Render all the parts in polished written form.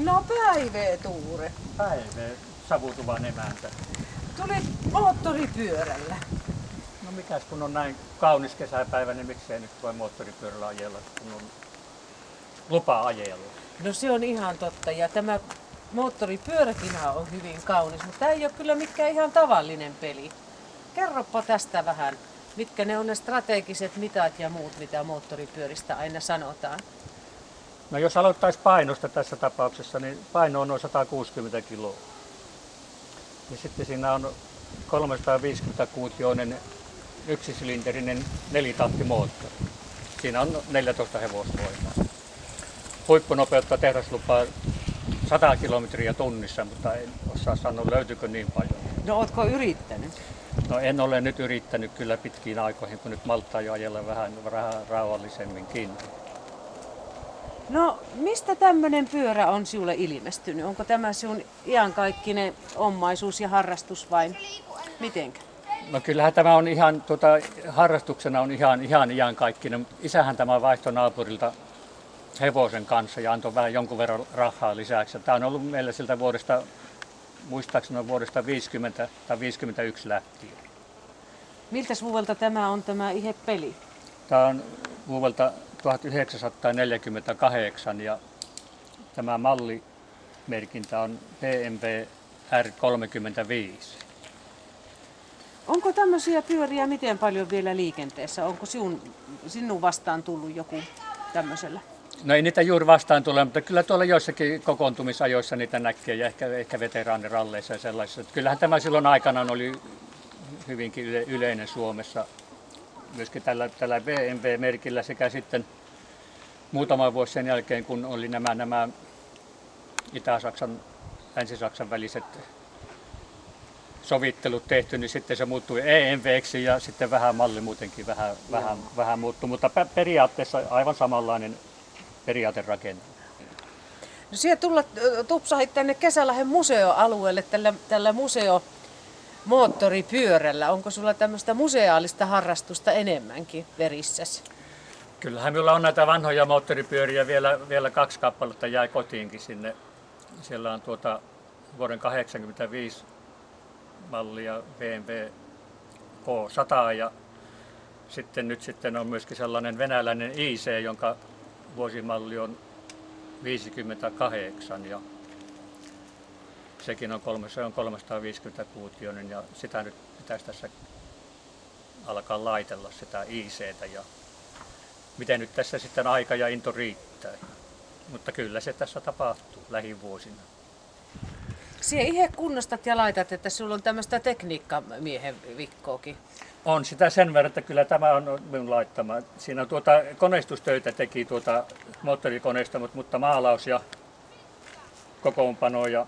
No päivää, Tuure. Päivää, Savutuvan emäntä. Tulit moottoripyörällä. No mikäs kun on näin kaunis kesäpäivä, niin miksei nyt voi moottoripyörällä ajella, kun on lupa ajella. No se on ihan totta ja tämä moottoripyöräkin on hyvin kaunis, mutta tämä ei ole kyllä mikään ihan tavallinen peli. Kerropa tästä vähän, mitkä ne on ne strategiset mitat ja muut, mitä moottoripyöristä aina sanotaan. No jos aloittaisi painosta tässä tapauksessa, niin paino on noin 160 kiloa. Ja sitten siinä on 350-kuutioinen yksisylinterinen nelitahtimoottori. Siinä on 14 hevosvoimaa. Huippunopeutta tehdaslupaa 100 kilometriä tunnissa, mutta en osaa sanoa löytyykö niin paljon. No ootko yrittänyt? No en ole nyt yrittänyt kyllä pitkiin aikoihin, kun nyt malttaa jo ajella vähän rauhallisemminkin. No mistä tämmöinen pyörä on sinulle ilmestynyt? Onko tämä sinun iankaikkinen omaisuus ja harrastus vai mitenkä? No kyllähän tämä on ihan, harrastuksena on ihan iankaikkinen. Isähän tämä vaihtoi naapurilta hevosen kanssa ja antoi vähän jonkun verran rahaa lisäksi. Tämä on ollut meillä siltä vuodesta, muistaakseni vuodesta 50 tai 51 lähtien. Miltäs vuodelta tämä on tämä ihe peli? Tämä on vuodelta 1948 ja tämä mallimerkintä on BMW R35. Onko tämmöisiä pyöriä miten paljon vielä liikenteessä? Onko sinun vastaan tullut joku tämmöisellä? No ei niitä juuri vastaan tule, mutta kyllä tuolla joissakin kokoontumisajoissa niitä näkee ja ehkä veteraaniralleissa ja sellaisissa. Kyllähän tämä silloin aikanaan oli hyvinkin yleinen Suomessa. Myöskin tällä BMW-merkillä sekä sitten muutama vuosi sen jälkeen, kun oli nämä Itä-Saksan, Länsi-Saksan väliset sovittelut tehty, niin sitten se muuttui EMW:ksi ja sitten vähän malli muutenkin vähän muuttui, mutta periaatteessa aivan samanlainen periaaterakenne. No siellä tupsahit tänne Kesälahden museoalueelle tällä museomoottoripyörällä. Onko sulla tämmöistä museaalista harrastusta enemmänkin verissäsi? Kyllähän minulla on näitä vanhoja moottoripyöriä, vielä 2 kappaletta jäi kotiinkin sinne. Siellä on vuoden 1985 mallia BMW K100 ja sitten on myöskin sellainen venäläinen IC, jonka vuosimalli on 58 ja sekin on 350-kuutioinen ja sitä nyt pitäisi tässä alkaa laitella sitä IC:tä ja miten nyt tässä sitten aika ja into riittää. Mutta kyllä se tässä tapahtuu lähivuosina. Siellä ihe kunnostat ja laitat, että sulla on tämmöistä tekniikkamiehen vikkoakin. On sitä sen verran, että kyllä tämä on minun laittama. Siinä on koneistustöitä teki moottorikoneista, mutta maalaus ja kokoonpano ja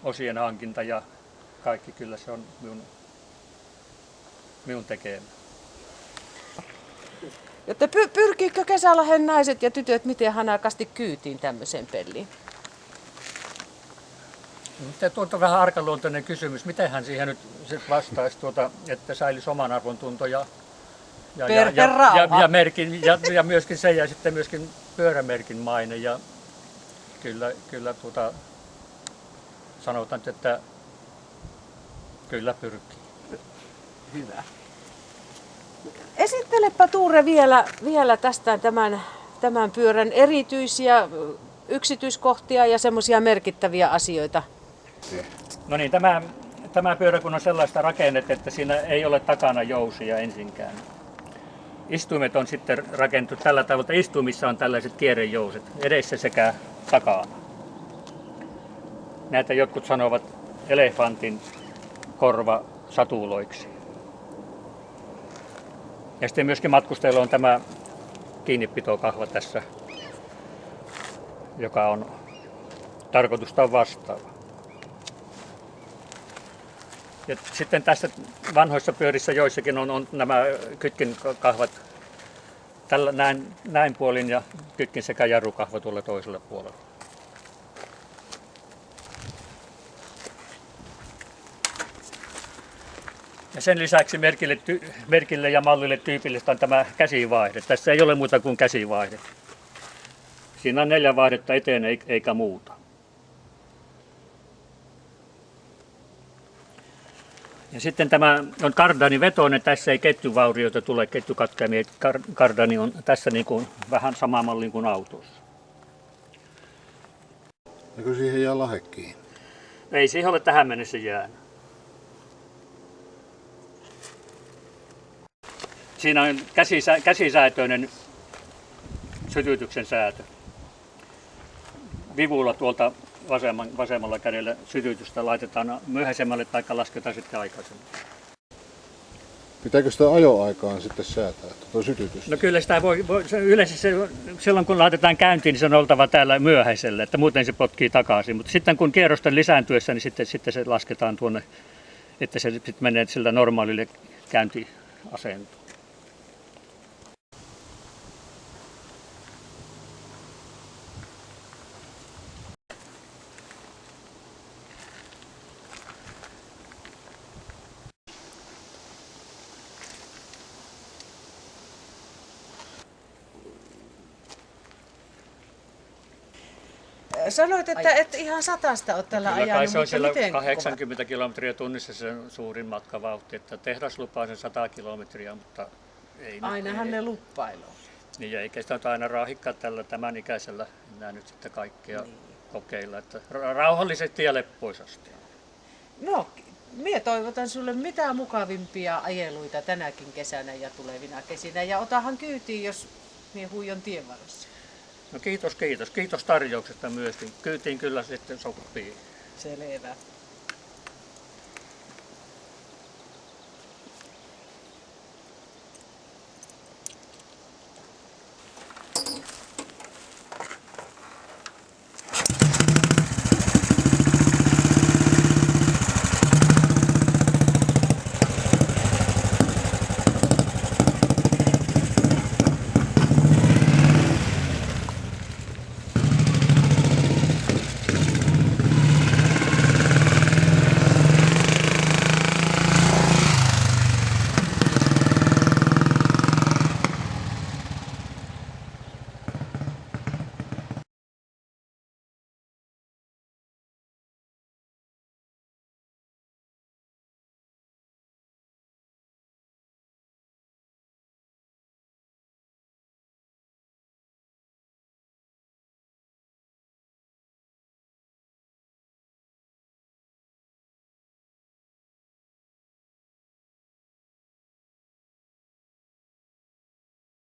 osien hankinta ja kaikki kyllä se on minun tekemä. Jotta pyrkiikö Kesälahden naiset ja tytöt miten hanakasti kyytiin tämmöiseen peliin? Tuo vähän arkaluontoinen kysymys. Miten hän siihen nyt vastaisi, että säilisi oman arvon tunto ja merkin, ja myöskin se ja sitten myöskin pyörämerkin maine. Ja kyllä sanotaan, että kyllä pyrkii. Hyvä. Esittelepä Tuure vielä tästä tämän pyörän erityisiä yksityiskohtia ja semmoisia merkittäviä asioita. No niin, tämä pyörä kun on sellaista rakennetta, että siinä ei ole takana jousia ensinkään. Istuimet on sitten rakennettu tällä tavalla, että istuimissa on tällaiset kierrejouset edessä sekä takana. Näitä jotkut sanovat elefantin korvasatuloiksi. Ja sitten myöskin matkustajilla on tämä kiinnipitokahva tässä, joka on tarkoitusta vastaava. Ja sitten tässä vanhoissa pyörissä joissakin on nämä kytkinkahvat näin puolin ja kytkin sekä jarrukahva tuolla toisella puolella. Ja sen lisäksi merkille ja mallille tyypillistä on tämä käsivaihde. Tässä ei ole muuta kuin käsivaihde. Siinä on 4 vaihdetta eteen eikä muuta. Ja sitten tämä on kardanivetoinen, tässä ei ketjuvaurioita tule, ketjukatkaimia. Kardani on tässä niin kuin vähän sama malli kuin autossa. Eikö siihen jää lahekkiin? Ei siihen ole tähän mennessä jäänyt. Siinä on käsisäätöinen sytytyksen säätö. Vivulla tuolta vasemmalla kädellä sytytystä laitetaan myöhäisemmälle tai lasketaan sitten aikaisemmin. Pitääkö sitä ajoaikaan sitten säätää, tuo sytytystä? No kyllä sitä yleensä silloin kun laitetaan käyntiin, niin se on oltava täällä myöhäiselle, että muuten se potkii takaisin. Mutta sitten kun kierrosten lisääntyessä, niin sitten se lasketaan tuonne, että se sitten menee sillä normaalille käyntiasentoon. Sanoit, että et ihan 100 ole tällä Kyllä kai ajanut, se on mutta siellä miten 80 kilometriä tunnissa se suurin matkavauhti, että tehdas lupaa sen 100 kilometriä, mutta ei Ainahan ei, ne luppailee. niin eikä sitä nyt aina raahikkaa tämän ikäisellä enää nyt sitten kaikkea kokeilla, että rauhallisesti ja leppoisasti. No, minä toivotan sulle mitä mukavimpia ajeluita tänäkin kesänä ja tulevina kesinä. Ja otahan kyytiin, jos minä huijon tien varressa. No kiitos tarjouksesta myöskin. Kyytiin kyllä sitten sopii. Selvä.